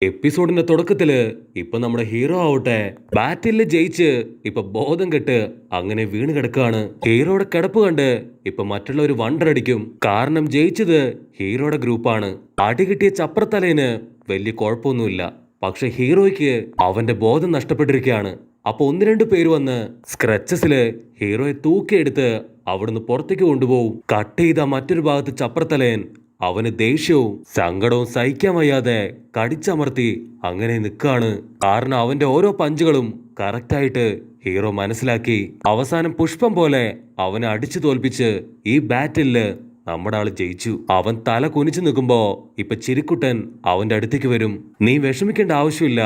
എപ്പിസോഡിന്റെ തുടക്കത്തില് ഇപ്പൊ നമ്മുടെ ഹീറോ ആവട്ടെ ബാറ്റില് ജയിച്ച് ഇപ്പൊ ബോധം കെട്ട് അങ്ങനെ വീണ് കിടക്കാണ്. ഹീറോയുടെ കിടപ്പ് കണ്ട് ഇപ്പൊ മറ്റുള്ളവർ വണ്ടർ അടിക്കും. കാരണം ജയിച്ചത് ഹീറോയുടെ ഗ്രൂപ്പാണ്. അടി കിട്ടിയ ചപ്രത്തലേന് വലിയ കുഴപ്പമൊന്നുമില്ല. പക്ഷെ ഹീറോയ്ക്ക് അവന്റെ ബോധം നഷ്ടപ്പെട്ടിരിക്കുകയാണ്. അപ്പൊ ഒന്ന് രണ്ട് പേര് വന്ന് സ്ക്രച്ചസില് ഹീറോയെ തൂക്കിയെടുത്ത് അവിടുന്ന് പുറത്തേക്ക് കൊണ്ടുപോകും. കട്ട് ചെയ്ത മറ്റൊരു ഭാഗത്ത് ചപ്രത്തലയൻ അവന് ദേഷ്യവും സങ്കടവും സഹിക്കാൻ വയ്യാതെ കടിച്ചമർത്തി അങ്ങനെ നിൽക്കാണ്. കാരണം അവന്റെ ഓരോ പഞ്ചുകളും കറക്റ്റായിട്ട് ഹീറോ മനസ്സിലാക്കി. അവസാനം പുഷ്പം പോലെ അവനെ അടിച്ചു തോൽപ്പിച്ച് ഈ ബാറ്റില് നമ്മുടെ ആള് ജയിച്ചു. അവൻ തല കുനിച്ചു നിൽക്കുമ്പോ ഇപ്പൊ ചിരിക്കുട്ടൻ അവന്റെ അടുത്തേക്ക് വരും. നീ വിഷമിക്കേണ്ട ആവശ്യമില്ല.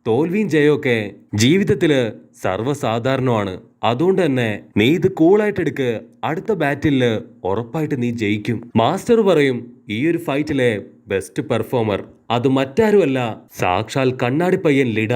തോൽവിയും ജയമൊക്കെ ജീവിതത്തില് സർവ്വസാധാരണമാണ്. അതുകൊണ്ട് തന്നെ നീ ഇത് കൂളായിട്ട് എടുക്ക്. അടുത്ത ബാറ്റില് ഉറപ്പായിട്ട് നീ ജയിക്കും. മാസ്റ്റർ പറയും ഈ ഒരു ഫൈറ്റിലെ ബെസ്റ്റ് പെർഫോമർ അത് മറ്റാരുമല്ല, സാക്ഷാൽ കണ്ണാടി പയ്യൻ ലിഡ.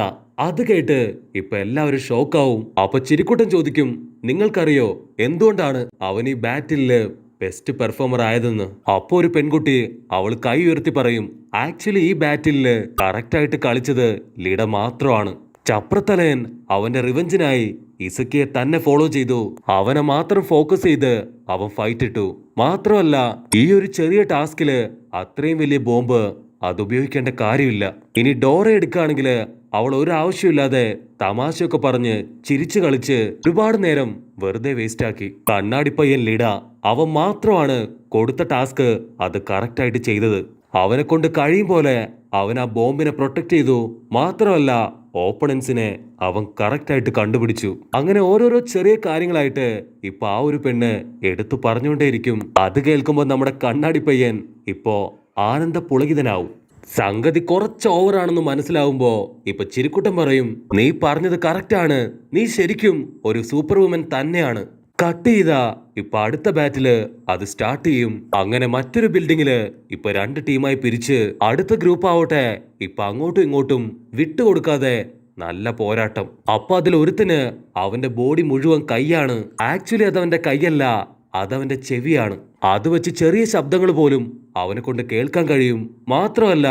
അത് കേട്ട് ഇപ്പൊ എല്ലാവരും ഷോക്കാവും. അപ്പൊ ചിരിക്കുട്ടൻ ചോദിക്കും, നിങ്ങൾക്കറിയോ എന്തുകൊണ്ടാണ് അവൻ ഈ ബാറ്റില് ബെസ്റ്റ് പെർഫോമർ ആയതെന്ന്? അപ്പൊ ഒരു പെൺകുട്ടി അവൾ കൈ ഉയർത്തി പറയും, ആക്ച്വലി ഈ ബാറ്റില് കറക്റ്റായിട്ട് കളിച്ചത് ലിഡ മാത്രമാണ്. ചപ്രത്തലയൻ അവന്റെ റിവെഞ്ചിനായി ഇസക്കിയെ തന്നെ ഫോളോ ചെയ്തു. അവനെ മാത്രം ഫോക്കസ് ചെയ്ത് അവൻ ഫൈറ്റ് ഇട്ടു. മാത്രമല്ല ഈ ഒരു ചെറിയ ടാസ്കില് അത്രയും വലിയ ബോംബ് അത് ഉപയോഗിക്കേണ്ട കാര്യമില്ല. ഇനി ഡോറ എടുക്കുകയാണെങ്കിൽ അവൾ ഒരു ആവശ്യമില്ലാതെ തമാശയൊക്കെ പറഞ്ഞ് ചിരിച്ചു കളിച്ച് ഒരുപാട് നേരം വെറുതെ വേസ്റ്റ് ആക്കി. കണ്ണാടിപ്പയ്യൻ ലിഡ അവൻ മാത്രമാണ് കൊടുത്ത ടാസ്ക് അത് കറക്റ്റായിട്ട് ചെയ്തത്. അവനെ കൊണ്ട് കഴിയും പോലെ അവൻ ആ ബോംബിനെ പ്രൊട്ടക്ട് ചെയ്തു. മാത്രമല്ല ഓപ്പണൻസിനെ അവൻ കറക്റ്റായിട്ട് കണ്ടുപിടിച്ചു. അങ്ങനെ ഓരോരോ ചെറിയ കാര്യങ്ങളായിട്ട് ഇപ്പൊ ആ ഒരു പെണ്ണ് എടുത്തു പറഞ്ഞുകൊണ്ടേയിരിക്കും. അത് കേൾക്കുമ്പോൾ നമ്മുടെ കണ്ണാടി പയ്യൻ ഇപ്പോ ആനന്ദ പുളകിതനാവും. സംഗതി കുറച്ച് ഓവറാണെന്ന് മനസ്സിലാവുമ്പോ ഇപ്പൊ ചിരിക്കുട്ടൻ പറയും, നീ പറഞ്ഞത് കറക്റ്റാണ്. നീ ശരിക്കും ഒരു സൂപ്പർ വുമൻ തന്നെയാണ്. കട്ട് ചെയ്താ ഇപ്പൊ അടുത്ത ബാറ്റില് അത് സ്റ്റാർട്ട് ചെയ്യും. അങ്ങനെ മറ്റൊരു ബിൽഡിങ്ങില് ഇപ്പൊ രണ്ട് ടീമായി പിരിച്ച് അടുത്ത ഗ്രൂപ്പ് ആവട്ടെ ഇപ്പൊ അങ്ങോട്ടും ഇങ്ങോട്ടും വിട്ടുകൊടുക്കാതെ നല്ല പോരാട്ടം. അപ്പൊ അതിൽ ഒരുത്തിന് അവന്റെ ബോഡി മുഴുവൻ കൈയാണ്. ആക്ച്വലി അതവന്റെ കൈയല്ല, അതവന്റെ ചെവിയാണ്. അത് വെച്ച് ചെറിയ ശബ്ദങ്ങൾ പോലും അവനെ കൊണ്ട് കേൾക്കാൻ കഴിയും. മാത്രമല്ല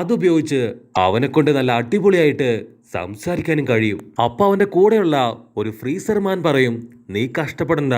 അതുപയോഗിച്ച് അവനെ കൊണ്ട് നല്ല അടിപൊളിയായിട്ട് സംസാരിക്കാനും കഴിയും. അപ്പൊ അവന്റെ കൂടെയുള്ള ഒരു ഫ്രീസർമാൻ പറയും, നീ കഷ്ടപ്പെടണ്ട,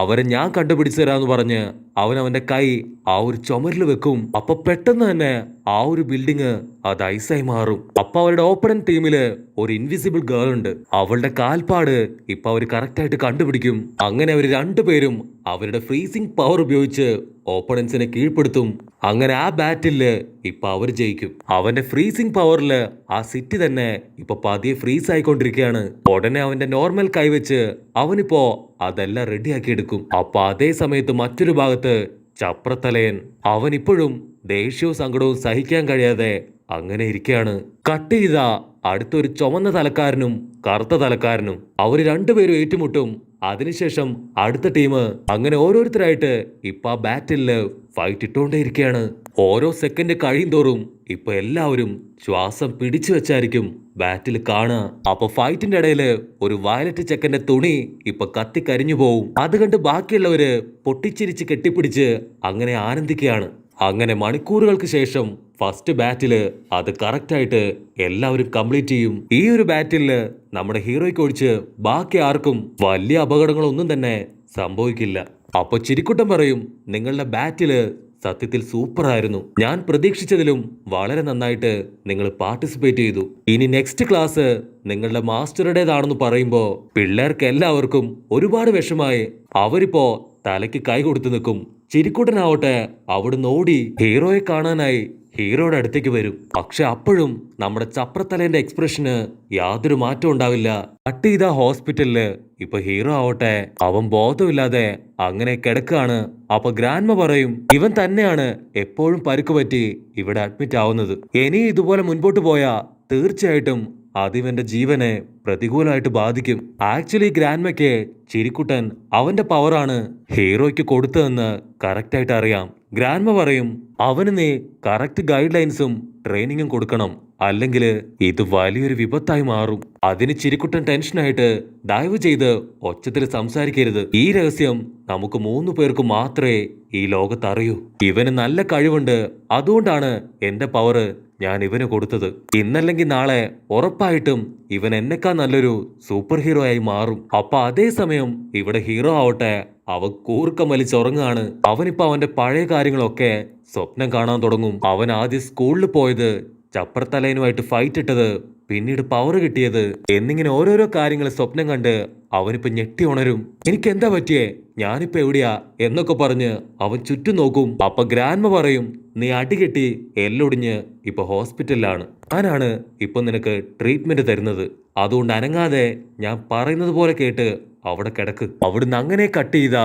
അവരെ ഞാൻ കണ്ടുപിടിച്ചു തരാന്ന് പറഞ്ഞ് അവന്റെ കൈ ആ ഒരു ചുമരിൽ വെക്കും. അപ്പൊ പെട്ടെന്ന് തന്നെ ആ ഒരു ബിൽഡിങ് അത് ഐസായി മാറും. അപ്പൊ അവരുടെ ഓപ്പണന്റ് ടീമില് ഒരു ഇൻവിസിബിൾ ഗേൾ ഉണ്ട്. അവളുടെ കാൽപ്പാട് ഇപ്പൊ അവര് കറക്റ്റായിട്ട് കണ്ടുപിടിക്കും. അങ്ങനെ അവര് രണ്ടുപേരും അവരുടെ ഫ്രീസിംഗ് പവർ ഉപയോഗിച്ച് ഓപ്പണൻസിനെ കീഴ്പ്പെടുത്തും. അങ്ങനെ ആ ബാറ്റില് ഇപ്പൊ അവർ ജയിക്കും. അവന്റെ ഫ്രീസിംഗ് പവറില് ആ സിറ്റി തന്നെ ഇപ്പൊ പതിയെ ഫ്രീസ് ആയിക്കൊണ്ടിരിക്കുകയാണ്. ഉടനെ അവന്റെ നോർമൽ കൈവച്ച് അവനിപ്പോ അതെല്ലാം റെഡിയാക്കി എടുക്കും. അപ്പൊ അതേ സമയത്ത് മറ്റൊരു ഭാഗത്ത് ചപ്രത്തലയൻ അവൻ ഇപ്പോഴും ദേഷ്യവും സങ്കടവും സഹിക്കാൻ കഴിയാതെ അങ്ങനെ ഇരിക്കുകയാണ്. കട്ട് ചെയ്ത അടുത്തൊരു ചുവന്ന തലക്കാരനും കറുത്ത തലക്കാരനും അവര് രണ്ടുപേരും ഏറ്റുമുട്ടും. അതിനുശേഷം അടുത്ത ടീം അങ്ങനെ ഓരോരുത്തരായിട്ട് ഇപ്പൊ ആ ബാറ്റില് ഫൈറ്റ് ഇട്ടുകൊണ്ടേയിരിക്കുകയാണ്. ഓരോ സെക്കൻഡ് കഴിയും തോറും ഇപ്പൊ എല്ലാവരും ശ്വാസം പിടിച്ചു വെച്ചായിരിക്കും ബാറ്റിൽ കാണുക. അപ്പൊ ഫൈറ്റിന്റെ ഇടയില് ഒരു വയലറ്റ് ചെക്കന്റെ തുണി ഇപ്പൊ കത്തിക്കരിഞ്ഞു പോവും. അത് കണ്ട് ബാക്കിയുള്ളവര് പൊട്ടിച്ചിരിച്ച് കെട്ടിപ്പിടിച്ച് അങ്ങനെ ആനന്ദിക്കുകയാണ്. അങ്ങനെ മണിക്കൂറുകൾക്ക് ശേഷം ഫസ്റ്റ് ബാറ്റില് അത് കറക്റ്റായിട്ട് എല്ലാവരും കംപ്ലീറ്റ് ചെയ്യും. ഈ ഒരു ബാറ്റില് നമ്മുടെ ഹീറോയ്ക്ക് ഒഴിച്ച് ബാക്കി ആർക്കും വലിയ അപകടങ്ങളൊന്നും തന്നെ സംഭവിക്കില്ല. അപ്പൊ ചിരിക്കുട്ടൻ പറയും, നിങ്ങളുടെ ബാറ്റില് സത്യത്തിൽ സൂപ്പർ ആയിരുന്നു. ഞാൻ പ്രതീക്ഷിച്ചതിലും വളരെ നന്നായിട്ട് നിങ്ങൾ പാർട്ടിസിപ്പേറ്റ് ചെയ്തു. ഇനി നെക്സ്റ്റ് ക്ലാസ് നിങ്ങളുടെ മാസ്റ്ററുടേതാണെന്ന് പറയുമ്പോ പിള്ളേർക്ക് എല്ലാവർക്കും ഒരുപാട് വിഷമായി. അവരിപ്പോ തലയ്ക്ക് കൈ കൊടുത്തു നിൽക്കും. ചിരിക്കുട്ടനാവട്ടെ അവിടുന്ന് ഓടി ഹീറോയെ കാണാനായി ഹീറോയുടെ അടുത്തേക്ക് വരും. പക്ഷെ അപ്പോഴും നമ്മുടെ ചപ്രത്തലേന്റെ എക്സ്പ്രഷന് യാതൊരു മാറ്റം ഉണ്ടാവില്ല. കട്ട് ചെയ്ത ഹോസ്പിറ്റലില് ഇപ്പൊ ഹീറോ ആവട്ടെ അവൻ ബോധമില്ലാതെ അങ്ങനെ കിടക്കാണ്. അപ്പൊ ഗ്രാൻഡ്മ പറയും, ഇവൻ തന്നെയാണ് എപ്പോഴും പരുക്ക് പറ്റി ഇവിടെ അഡ്മിറ്റ് ആവുന്നത്. ഇനി ഇതുപോലെ മുൻപോട്ട് പോയാ തീർച്ചയായിട്ടും അതിവന്റെ ജീവനെ പ്രതികൂലമായിട്ട് ബാധിക്കും. ആക്ച്വലി ഗ്രാൻഡ്മയ്ക്ക് ചിരിക്കുട്ടൻ അവന്റെ പവറാണ് ഹീറോയ്ക്ക് കൊടുത്തതെന്ന് കറക്റ്റായിട്ട് അറിയാം. ഗ്രാൻഡ്മ പറയും, അവന് നീ കറക്റ്റ് ഗൈഡ് ലൈൻസും ട്രെയിനിങ്ങും കൊടുക്കണം, അല്ലെങ്കിൽ ഇത് വലിയൊരു വിപത്തായി മാറും. അതിന് ചിരിക്കുട്ടൻ ടെൻഷനായിട്ട്, ദയവ് ചെയ്ത് ഒച്ചത്തിൽ സംസാരിക്കരുത്. ഈ രഹസ്യം നമുക്ക് 3 പേർക്ക് മാത്രമേ ഈ ലോകത്ത് അറിയൂ. ഇവന് നല്ല കഴിവുണ്ട്, അതുകൊണ്ടാണ് എന്റെ പവർ ഞാൻ ഇവന് കൊടുത്തത്. ഇന്നല്ലെങ്കിൽ നാളെ ഉറപ്പായിട്ടും ഇവൻ എന്നെക്കാൾ നല്ലൊരു സൂപ്പർ ഹീറോ ആയി മാറും. അപ്പൊ അതേ സമയം ഇവിടെ ഹീറോ ആവട്ടെ അവൻ കൂർക്കം വലിച്ചുറങ്ങാണ്. അവനിപ്പോ അവന്റെ പഴയ കാര്യങ്ങളൊക്കെ സ്വപ്നം കാണാൻ തുടങ്ങും. അവൻ ആദ്യം സ്കൂളിൽ പോയത്, ചപ്രത്തലയനുമായിട്ട് ഫൈറ്റ് ഇട്ടത്, പിന്നീട് പവർ കിട്ടിയത് എന്നിങ്ങനെ ഓരോരോ കാര്യങ്ങൾ സ്വപ്നം കണ്ട് അവനിപ്പോ ഞെട്ടി ഉണരും. എനിക്ക് എന്താ പറ്റിയേ, ഞാനിപ്പോ എവിടെയാ എന്നൊക്കെ പറഞ്ഞ് അവൻ ചുറ്റും നോക്കും. അപ്പൊ ഗ്രാൻഡ്മ പറയും, നീ അടികെട്ടി എല്ലൊടിഞ്ഞ് ഇപ്പൊ ഹോസ്പിറ്റലിലാണ്. ഞാനാണ് ഇപ്പൊ നിനക്ക് ട്രീറ്റ്മെന്റ് തരുന്നത്. അതുകൊണ്ട് അനങ്ങാതെ ഞാൻ പറയുന്നത് പോലെ കേട്ട് അവിടെ കിടക്ക്. അവിടുന്ന് അങ്ങനെ കട്ട് ചെയ്ത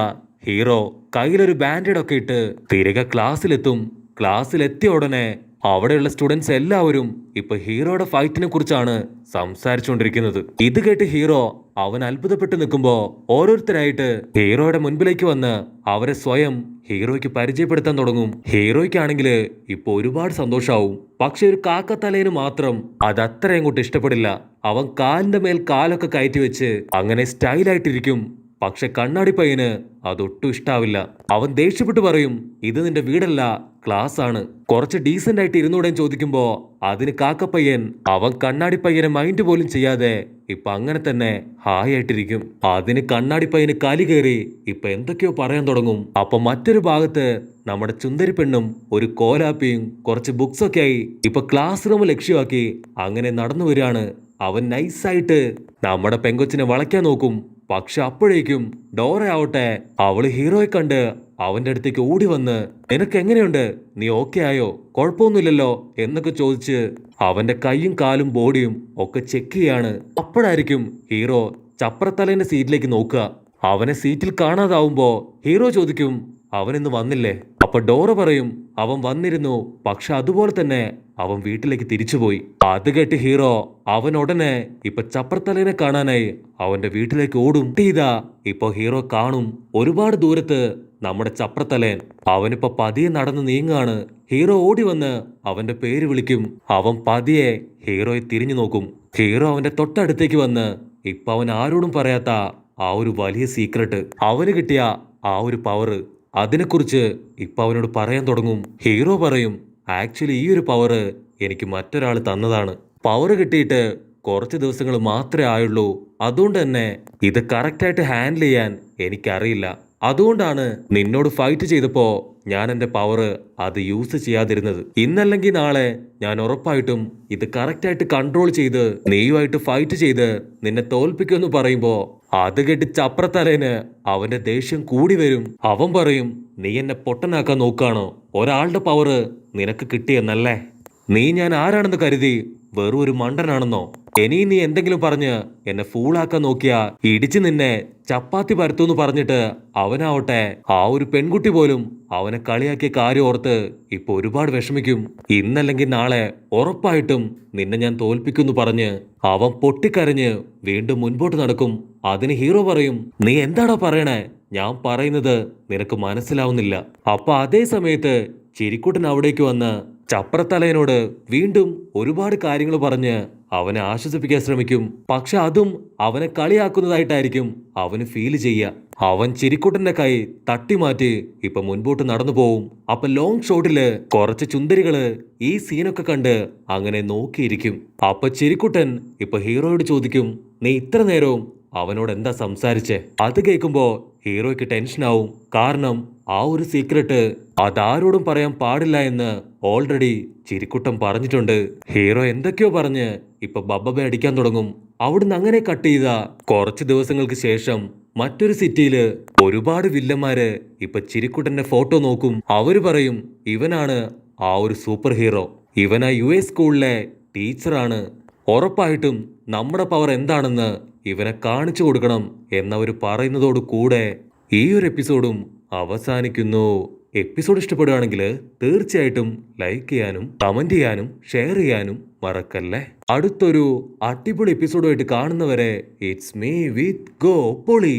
ഹീറോ കയ്യിലൊരു ബാൻഡേഡ് ഒക്കെ ഇട്ട് തിരികെ ക്ലാസ്സിലെത്തും. ക്ലാസ്സിലെത്തിയ ഉടനെ അവിടെയുള്ള സ്റ്റുഡൻസ് എല്ലാവരും ഇപ്പൊ ഹീറോയുടെ ഫൈറ്റിനെ കുറിച്ചാണ് സംസാരിച്ചുകൊണ്ടിരിക്കുന്നത്. ഇത് കേട്ട് ഹീറോ അവൻ അത്ഭുതപ്പെട്ട് നിൽക്കുമ്പോ ഓരോരുത്തരായിട്ട് ഹീറോയുടെ മുൻപിലേക്ക് വന്ന് അവരെ സ്വയം ഹീറോയ്ക്ക് പരിചയപ്പെടുത്താൻ തുടങ്ങും. ഹീറോയ്ക്കാണെങ്കിൽ ഇപ്പൊ ഒരുപാട് സന്തോഷാവും. പക്ഷെ ഒരു കാക്കത്തലേന് മാത്രം അത് അത്ര അങ്ങോട്ട് ഇഷ്ടപ്പെടില്ല. അവൻ കാലിന്റെ മേൽ കാലൊക്കെ കയറ്റി വെച്ച് അങ്ങനെ സ്റ്റൈലായിട്ടിരിക്കും. പക്ഷെ കണ്ണാടി പയ്യന് അതൊട്ടും ഇഷ്ടാവില്ല. അവൻ ദേഷ്യപ്പെട്ട് പറയും, ഇത് നിന്റെ വീടല്ല, ക്ലാസ് ആണ്. കുറച്ച് ഡീസന്റ് ആയിട്ട് ഇരുന്നൂടെ ചോദിക്കുമ്പോ അതിന് കാക്കപ്പയ്യൻ അവൻ കണ്ണാടി പയ്യനെ മൈൻഡ് പോലും ചെയ്യാതെ ഇപ്പൊ അങ്ങനെ തന്നെ ഹായ് ആയിട്ടിരിക്കും. അതിന് കണ്ണാടി പയ്യന് കലി കയറി ഇപ്പൊ എന്തൊക്കെയോ പറയാൻ തുടങ്ങും. അപ്പൊ മറ്റൊരു ഭാഗത്ത് നമ്മുടെ ചുന്ദരി പെണ്ണും ഒരു കോലാപ്പിയും കുറച്ച് ബുക്സ് ഒക്കെ ആയി ഇപ്പൊ ക്ലാസ് റൂം ലക്ഷ്യമാക്കി അങ്ങനെ നടന്നു വരികയാണ്. അവൻ നൈസായിട്ട് നമ്മുടെ പെങ്കൊച്ചിനെ വളയ്ക്കാൻ നോക്കും. പക്ഷെ അപ്പോഴേക്കും ഡോറ ആവട്ടെ അവള് ഹീറോയെ കണ്ട് അവന്റെ അടുത്തേക്ക് ഓടി വന്ന്, നിനക്ക് എങ്ങനെയുണ്ട്, നീ ഓക്കെ ആയോ, കുഴപ്പമൊന്നുമില്ലല്ലോ എന്നൊക്കെ ചോദിച്ച് അവന്റെ കൈയും കാലും ബോഡിയും ഒക്കെ ചെക്ക് ചെയ്യാണ്. അപ്പോഴായിരിക്കും ഹീറോ ചപ്രത്തലേന്റെ സീറ്റിലേക്ക് നോക്കുക. അവനെ സീറ്റിൽ കാണാതാവുമ്പോ ഹീറോ ചോദിക്കും, അവനിന്ന് വന്നില്ലേ? അപ്പൊ ഡോറ പറയും, അവൻ വന്നിരുന്നു, പക്ഷെ അതുപോലെ തന്നെ അവൻ വീട്ടിലേക്ക് തിരിച്ചുപോയി. അത് കേട്ട് ഹീറോ അവൻ ഉടനെ ഇപ്പൊ ചപ്രത്തലേനെ കാണാനായി അവന്റെ വീട്ടിലേക്ക് ഓടും. ഇപ്പൊ ഹീറോ കാണും ഒരുപാട് ദൂരത്ത് നമ്മുടെ ചപ്രത്തലേൻ. അവനിപ്പോ പതിയെ നടന്ന് നീങ്ങാണ്. ഹീറോ ഓടി വന്ന് അവന്റെ പേര് വിളിക്കും. അവൻ പതിയെ ഹീറോയെ തിരിഞ്ഞു നോക്കും. ഹീറോ അവന്റെ തൊട്ടടുത്തേക്ക് വന്ന് ഇപ്പൊ അവൻ ആരോടും പറയാത്ത ആ ഒരു വലിയ സീക്രട്ട്, അവന് കിട്ടിയ ആ ഒരു പവർ, അതിനെക്കുറിച്ച് ഇപ്പൊ അവനോട് പറയാൻ തുടങ്ങും. ഹീറോ പറയും, ആക്ച്വലി ഈ ഒരു പവർ എനിക്ക് മറ്റൊരാൾ തന്നതാണ്. പവർ കിട്ടിയിട്ട് കുറച്ച് ദിവസങ്ങൾ മാത്രമേ ആയുള്ളൂ. അതുകൊണ്ട് തന്നെ ഇത് കറക്റ്റായിട്ട് ഹാൻഡിൽ ചെയ്യാൻ എനിക്കറിയില്ല. അതുകൊണ്ടാണ് നിന്നോട് ഫൈറ്റ് ചെയ്തപ്പോ ഞാൻ എൻ്റെ പവർ അത് യൂസ് ചെയ്യാതിരുന്നത്. ഇന്നല്ലെങ്കിൽ നാളെ ഞാൻ ഉറപ്പായിട്ടും ഇത് കറക്റ്റായിട്ട് കൺട്രോൾ ചെയ്ത് നീയുമായിട്ട് ഫൈറ്റ് ചെയ്ത് നിന്നെ തോൽപ്പിക്കുമെന്ന് പറയുമ്പോ അത് കേട്ട് ചപ്രത്തലേന് അവന്റെ ദേഷ്യം കൂടി വരും. അവൻ പറയും, നീ എന്നെ പൊട്ടനാക്കാൻ നോക്കാണോ? ഒരാളുടെ പവർ നിനക്ക് കിട്ടിയെന്നല്ലേ? നീ ഞാൻ ആരാണെന്ന് കരുതി വെറും ഒരു മണ്ടനാണെന്നോ? ഇനിയും നീ എന്തെങ്കിലും പറഞ്ഞ് എന്നെ ഫൂളാക്കാൻ നോക്കിയാ ഇടിച്ച് നിന്നെ ചപ്പാത്തി പരത്തൂന്ന് പറഞ്ഞിട്ട് അവനാവട്ടെ ആ ഒരു പെൺകുട്ടി പോലും അവനെ കളിയാക്കിയ കാര്യം ഓർത്ത് ഇപ്പൊ ഒരുപാട് വിഷമിക്കും. ഇന്നല്ലെങ്കിൽ നാളെ ഉറപ്പായിട്ടും നിന്നെ ഞാൻ തോൽപ്പിക്കുമെന്ന് പറഞ്ഞ് അവൻ പൊട്ടിക്കരഞ്ഞ് വീണ്ടും മുൻപോട്ട് നടക്കും. അതിന് ഹീറോ പറയും, നീ എന്താടാ പറയണേ? ഞാൻ പറയുന്നത് നിനക്ക് മനസ്സിലാവുന്നില്ല. അപ്പൊ അതേ സമയത്ത് ചിരിക്കുട്ടൻ അവിടേക്ക് വന്ന് ചപ്രത്തലയനോട് വീണ്ടും ഒരുപാട് കാര്യങ്ങൾ പറഞ്ഞ് അവനെ ആശ്വസിപ്പിക്കാൻ ശ്രമിക്കും. പക്ഷെ അതും അവനെ കളിയാക്കുന്നതായിട്ടായിരിക്കും അവന് ഫീൽ ചെയ്യുക. അവൻ ചിരിക്കുട്ടന്റെ കൈ തട്ടി മാറ്റി ഇപ്പൊ മുൻപോട്ട് നടന്നു പോവും. അപ്പൊ ലോങ് ഷോട്ടില് കുറച്ച് ചുന്ദരികള് ഈ സീനൊക്കെ കണ്ട് അങ്ങനെ നോക്കിയിരിക്കും. അപ്പൊ ചിരിക്കുട്ടൻ ഇപ്പൊ ഹീറോയോട് ചോദിക്കും, നീ ഇത്ര നേരവും അവനോട് എന്താ സംസാരിച്ചേ? അത് കേൾക്കുമ്പോ ഹീറോയ്ക്ക് ടെൻഷനാവും. കാരണം ആ ഒരു സീക്രട്ട് അതാരോടും പറയാൻ പാടില്ല എന്ന് ഓൾറെഡി ചിരിക്കുട്ടൻ പറഞ്ഞിട്ടുണ്ട്. ഹീറോ എന്തൊക്കെയോ പറഞ്ഞ് ഇപ്പൊ ബബ്ബബെ അടിക്കാൻ തുടങ്ങും. അവിടുന്ന് അങ്ങനെ കട്ട് ചെയ്ത കുറച്ച് ദിവസങ്ങൾക്ക് ശേഷം മറ്റൊരു സിറ്റിയില് ഒരുപാട് വില്ലന്മാര് ഇപ്പൊ ചിരിക്കുട്ടന്റെ ഫോട്ടോ നോക്കും. അവര് പറയും, ഇവനാണ് ആ ഒരു സൂപ്പർ ഹീറോ, ഇവനാ US സ്കൂളിലെ ടീച്ചറാണ്, ഉറപ്പായിട്ടും നമ്മുടെ പവർ എന്താണെന്ന് ഇവനെ കാണിച്ചു കൊടുക്കണം എന്നവർ പറയുന്നതോട് കൂടെ ഈ ഒരു എപ്പിസോഡും അവസാനിക്കുന്നു. എപ്പിസോഡ് ഇഷ്ടപ്പെടുകയാണെങ്കിൽ തീർച്ചയായിട്ടും ലൈക്ക് ചെയ്യാനും കമന്റ് ചെയ്യാനും ഷെയർ ചെയ്യാനും മറക്കല്ലേ. അടുത്തൊരു അടിപൊളി എപ്പിസോഡുമായിട്ട് കാണുന്നവരെ ഇറ്റ്സ് മീ വിത്ത് ഗോ പൊളി.